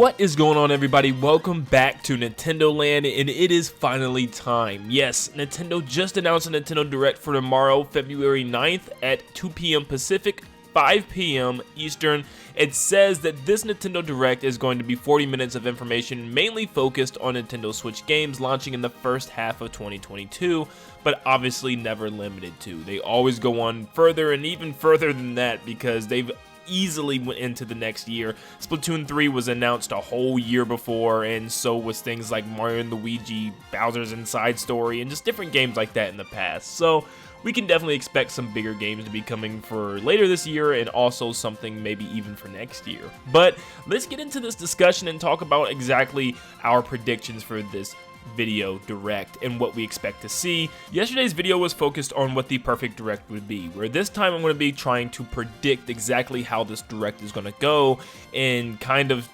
What is going on, everybody? Welcome back to Nintendo Land, and it is finally time. Yes, Nintendo just announced a Nintendo Direct for tomorrow, February 9th at 2 p.m. Pacific, 5 p.m. Eastern. It says that this Nintendo Direct is going to be 40 minutes of information mainly focused on Nintendo Switch games launching in the first half of 2022, but obviously never limited to. They always go on further and even further than that because they've easily went into the next year. Splatoon 3 was announced a whole year before, and so was things like Mario & Luigi, Bowser's Inside Story, and just different games like that in the past. So we can definitely expect some bigger games to be coming for later this year, and also something maybe even for next year. But let's get into this discussion and talk about exactly our predictions for this video direct and what we expect to see. Yesterday's video was focused on what the perfect direct would be, where this time I'm going to be trying to predict exactly how this direct is going to go and kind of,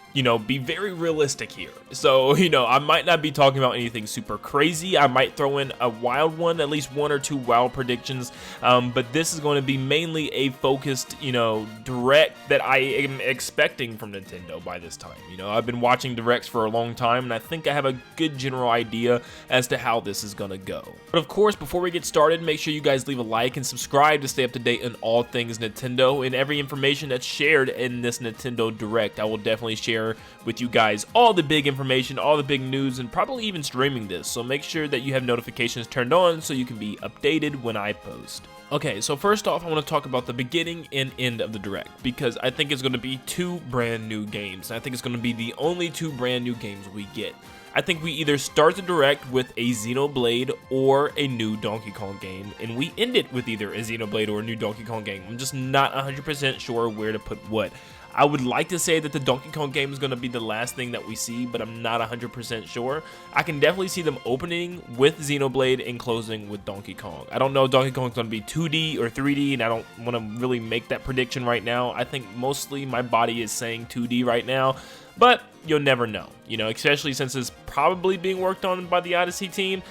be very realistic here. So, I might not be talking about anything super crazy. I might throw in a wild one, at least one or two wild predictions, but this is going to be mainly a focused, direct that I am expecting from Nintendo by this time. I've been watching directs for a long time, and I think I have a good general idea as to how this is going to go. But of course, before we get started, make sure you guys leave a like and subscribe to stay up to date on all things Nintendo and every information that's shared in this Nintendo Direct. I will definitely share with you guys all the big information, all the big news, and probably even streaming this, so make sure that you have notifications turned on so you can be updated when I post. Okay, so first off, I want to talk about the beginning and end of the Direct, because I think it's going to be two brand new games. I think it's going to be the only two brand new games we get. I think we either start the Direct with a Xenoblade or a new Donkey Kong game, and we end it with either a Xenoblade or a new Donkey Kong game. I'm just not 100% sure where to put what. I would like to say that the Donkey Kong game is going to be the last thing that we see, but I'm not 100% sure. I can definitely see them opening with Xenoblade and closing with Donkey Kong. I don't know if Donkey Kong is going to be 2D or 3D, and I don't want to really make that prediction right now. I think mostly my body is saying 2D right now, but you'll never know, especially since it's probably being worked on by the Odyssey team.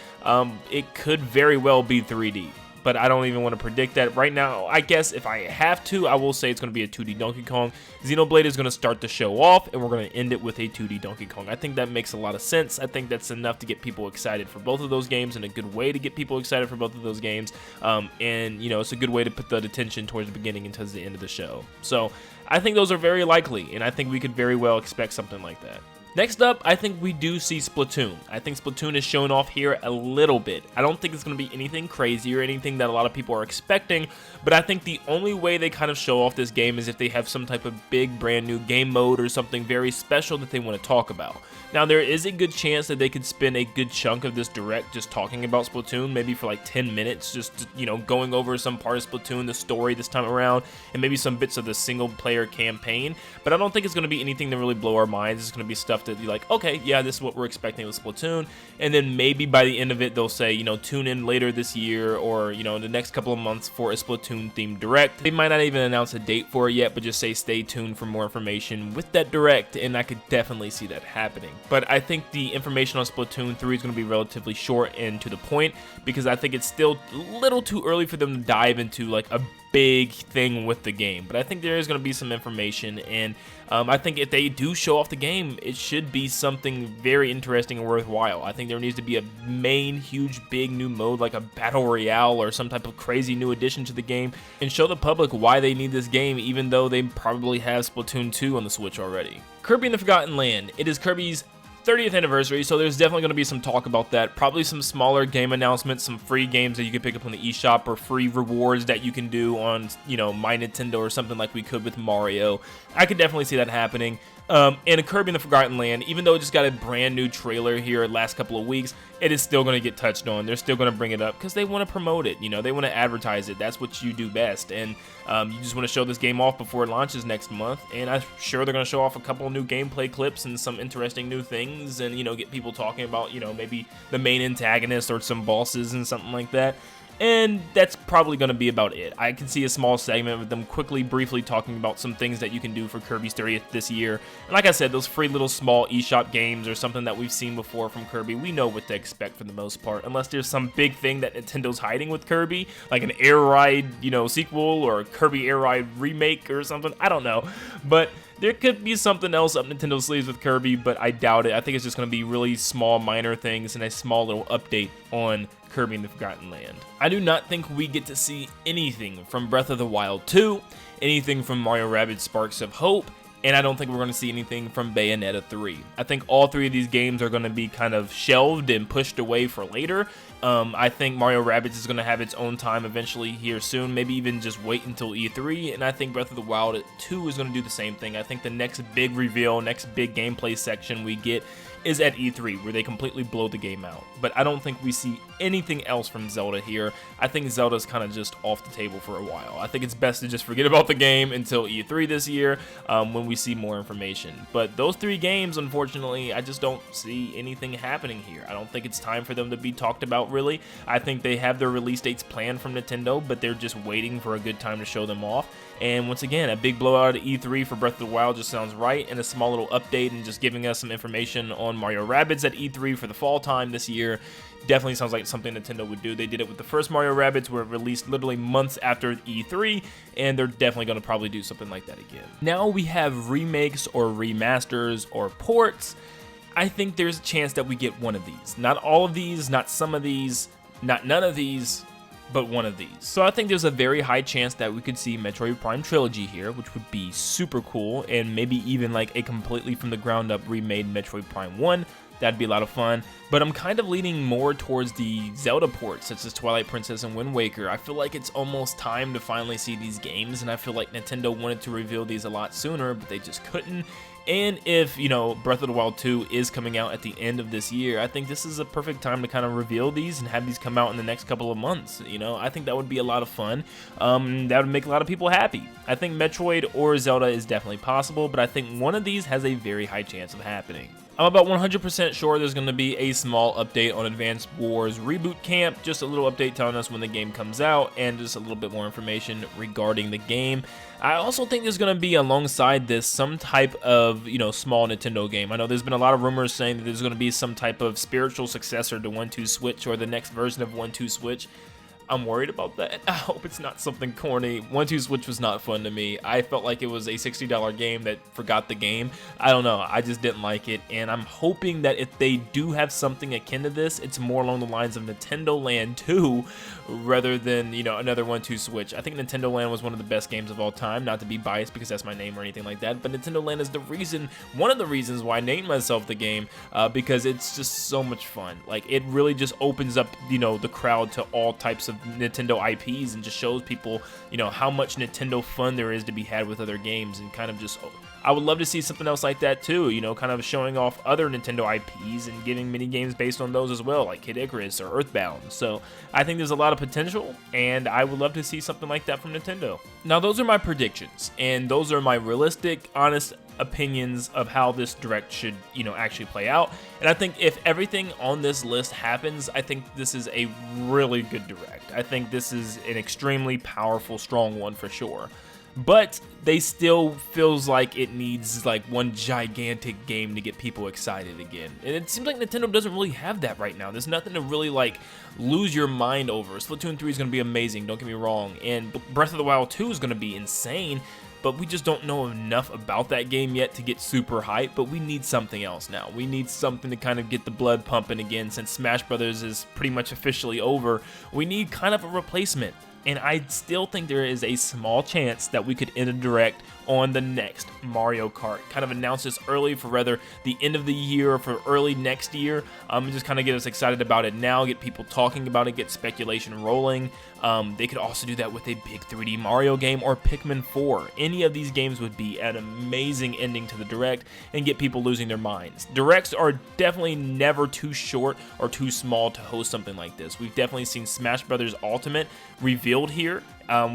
It could very well be 3D. But I don't even want to predict that right now. I guess if I have to, I will say it's going to be a 2D Donkey Kong. Xenoblade is going to start the show off, and we're going to end it with a 2D Donkey Kong. I think that makes a lot of sense. I think that's enough to get people excited for both of those games, and a good way to get people excited for both of those games. And, it's a good way to put the attention towards the beginning and towards the end of the show. So I think those are very likely, and I think we could very well expect something like that. Next up, I think we do see Splatoon. I think Splatoon is shown off here a little bit. I don't think it's going to be anything crazy or anything that a lot of people are expecting, but I think the only way they kind of show off this game is if they have some type of big brand new game mode or something very special that they want to talk about. Now, there is a good chance that they could spend a good chunk of this Direct just talking about Splatoon, maybe for like 10 minutes, just, going over some part of Splatoon, the story this time around, and maybe some bits of the single-player campaign. But I don't think it's going to be anything to really blow our minds. It's going to be stuff that you're like, okay, yeah, this is what we're expecting with Splatoon. And then maybe by the end of it, they'll say, tune in later this year or, in the next couple of months for a Splatoon-themed Direct. They might not even announce a date for it yet, but just say stay tuned for more information with that Direct, and I could definitely see that happening. But I think the information on Splatoon 3 is going to be relatively short and to the point, because I think it's still a little too early for them to dive into like a big thing with the game. But I think there is going to be some information, and I think if they do show off the game, it should be something very interesting and worthwhile. I think there needs to be a main, huge, big new mode like a Battle Royale or some type of crazy new addition to the game, and show the public why they need this game, even though they probably have Splatoon 2 on the Switch already. Kirby and the Forgotten Land. It is Kirby's 30th anniversary, so there's definitely going to be some talk about that. Probably some smaller game announcements, some free games that you can pick up on the eShop, or free rewards that you can do on, My Nintendo or something like we could with Mario. I could definitely see that happening. And a Kirby in the Forgotten Land, even though it just got a brand new trailer here last couple of weeks, it is still going to get touched on. They're still going to bring it up because they want to promote it. They want to advertise it. That's what you do best. And you just want to show this game off before it launches next month. And I'm sure they're going to show off a couple of new gameplay clips and some interesting new things, and get people talking about maybe the main antagonist or some bosses and something like that. And that's probably going to be about it. I can see a small segment with them briefly talking about some things that you can do for Kirby's 30th this year. And like I said, those free little small eShop games or something that we've seen before from Kirby, we know what to expect for the most part. Unless there's some big thing that Nintendo's hiding with Kirby, like an Air Ride, sequel, or a Kirby Air Ride remake or something. I don't know. But There could be something else up Nintendo's sleeves with Kirby, but I doubt it. I think it's just going to be really small, minor things and a small little update on Kirby and the Forgotten Land. I do not think we get to see anything from Breath of the Wild 2, anything from Mario Rabbids Sparks of Hope, and I don't think we're going to see anything from Bayonetta 3. I think all three of these games are going to be kind of shelved and pushed away for later. I think Mario Rabbids is going to have its own time eventually here soon, maybe even just wait until E3, and I think Breath of the Wild 2 is going to do the same thing. I think the next big reveal, next big gameplay section we get is at E3, where they completely blow the game out. But I don't think we see anything else from Zelda here. I think Zelda's kind of just off the table for a while. I think it's best to just forget about the game until E3 this year, when we see more information. But those three games, unfortunately, I just don't see anything happening here. I don't think it's time for them to be talked about, really. I think they have their release dates planned from Nintendo, but they're just waiting for a good time to show them off. And once again, a big blowout at E3 for Breath of the Wild just sounds right, and a small little update and just giving us some information on Mario Rabbids at E3 for the fall time this year definitely sounds like something Nintendo would do. They did it with the first Mario Rabbids, where it released literally months after E3, and they're definitely going to probably do something like that again. Now we have remakes or remasters or ports. I think there's a chance that we get one of these. Not all of these, not some of these, not none of these, but one of these. So I think there's a very high chance that we could see Metroid Prime Trilogy here, which would be super cool, and maybe even like a completely from the ground up remade Metroid Prime 1. That'd be a lot of fun, but I'm kind of leaning more towards the Zelda ports, such as Twilight Princess and Wind Waker. I feel like it's almost time to finally see these games, and I feel like Nintendo wanted to reveal these a lot sooner, but they just couldn't. And if, you know, Breath of the Wild 2 is coming out at the end of this year, I think this is a perfect time to kind of reveal these and have these come out in the next couple of months. You know, I think that would be a lot of fun. That would make a lot of people happy. I think Metroid or Zelda is definitely possible, but I think one of these has a very high chance of happening. I'm about 100% sure there's going to be a small update on Advance Wars Reboot Camp, just a little update telling us when the game comes out, and just a little bit more information regarding the game. I also think there's going to be, alongside this, some type of, you know, small Nintendo game. I know there's been a lot of rumors saying that there's going to be some type of spiritual successor to 1-2 Switch, or the next version of 1-2 Switch. I'm worried about that. I hope it's not something corny. 1-2 Switch was not fun to me. I felt like it was a $60 game that forgot the game. I don't know. I just didn't like it. And I'm hoping that if they do have something akin to this, it's more along the lines of Nintendo Land 2 rather than, you know, another 1-2 Switch. I think Nintendo Land was one of the best games of all time. Not to be biased because that's my name or anything like that, but Nintendo Land is the reason, one of the reasons why I named myself the game, because it's just so much fun. Like, it really just opens up, you know, the crowd to all types of Nintendo IPs and just shows people, you know, how much Nintendo fun there is to be had with other games, and kind of just, I would love to see something else like that too, you know, kind of showing off other Nintendo IPs and giving mini games based on those as well, like Kid Icarus or Earthbound. So I think there's a lot of potential, and I would love to see something like that from Nintendo. Now, those are my predictions, and those are my realistic, honest opinions of how this direct should, you know, actually play out. And I think if everything on this list happens, I think this is a really good direct. I think this is an extremely powerful, strong one for sure. But they still feels like it needs like one gigantic game to get people excited again. And it seems like Nintendo doesn't really have that right now. There's nothing to really like lose your mind over. Splatoon 3 is going to be amazing, don't get me wrong. And Breath of the Wild 2 is going to be insane. But we just don't know enough about that game yet to get super hyped, but we need something else now. We need something to kind of get the blood pumping again, since Smash Brothers is pretty much officially over. We need kind of a replacement. And I still think there is a small chance that we could end a direct on the next Mario Kart. Kind of announce this early for rather the end of the year or for early next year. Just kind of get us excited about it now, get people talking about it, get speculation rolling. They could also do that with a big 3D Mario game or Pikmin 4. Any of these games would be an amazing ending to the direct and get people losing their minds. Directs are definitely never too short or too small to host something like this. We've definitely seen Smash Brothers Ultimate revealed here.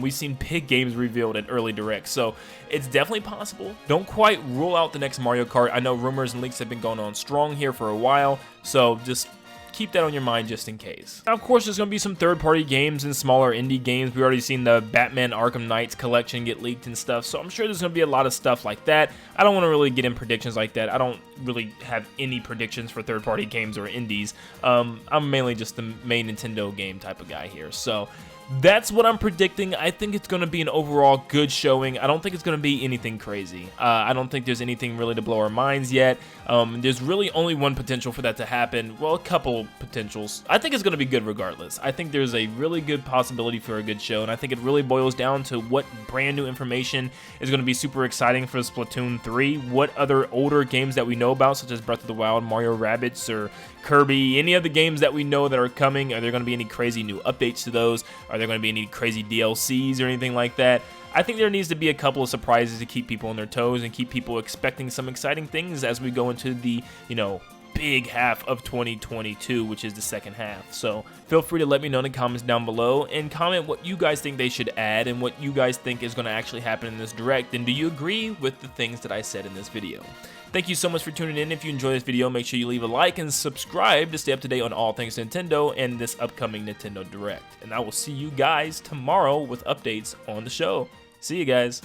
We've seen big games revealed at early directs, so it's definitely possible. Don't quite rule out the next Mario Kart. I know rumors and leaks have been going on strong here for a while, so just keep that on your mind just in case. Now, of course, there's going to be some third-party games and smaller indie games. We've already seen the Batman Arkham Knights collection get leaked and stuff, so I'm sure there's going to be a lot of stuff like that. I don't want to really get in predictions like that. I don't really have any predictions for third-party games or indies. I'm mainly just the main Nintendo game type of guy here, so That's what I'm predicting. I think it's going to be an overall good showing. I don't think it's going to be anything crazy. I don't think there's anything really to blow our minds yet. There's really only one potential for that to happen. Well, a couple potentials. I think it's going to be good regardless. I think there's a really good possibility for a good show, and I think it really boils down to what brand new information is going to be super exciting for Splatoon 3. What other older games that we know about, such as Breath of the Wild, Mario Rabbids, or Kirby, any of the games that we know that are coming. Are there going to be any crazy new updates to those? Are there going to be any crazy DLCs or anything like that? I think there needs to be a couple of surprises to keep people on their toes and keep people expecting some exciting things as we go into the, big half of 2022, which is the second half. So feel free to let me know in the comments down below and comment what you guys think they should add and what you guys think is going to actually happen in this direct, and do you agree with the things that I said in this video? Thank you so much for tuning in. If you enjoyed this video, make sure you leave a like and subscribe to stay up to date on all things Nintendo and this upcoming Nintendo Direct. And I will see you guys tomorrow with updates on the show. See you guys.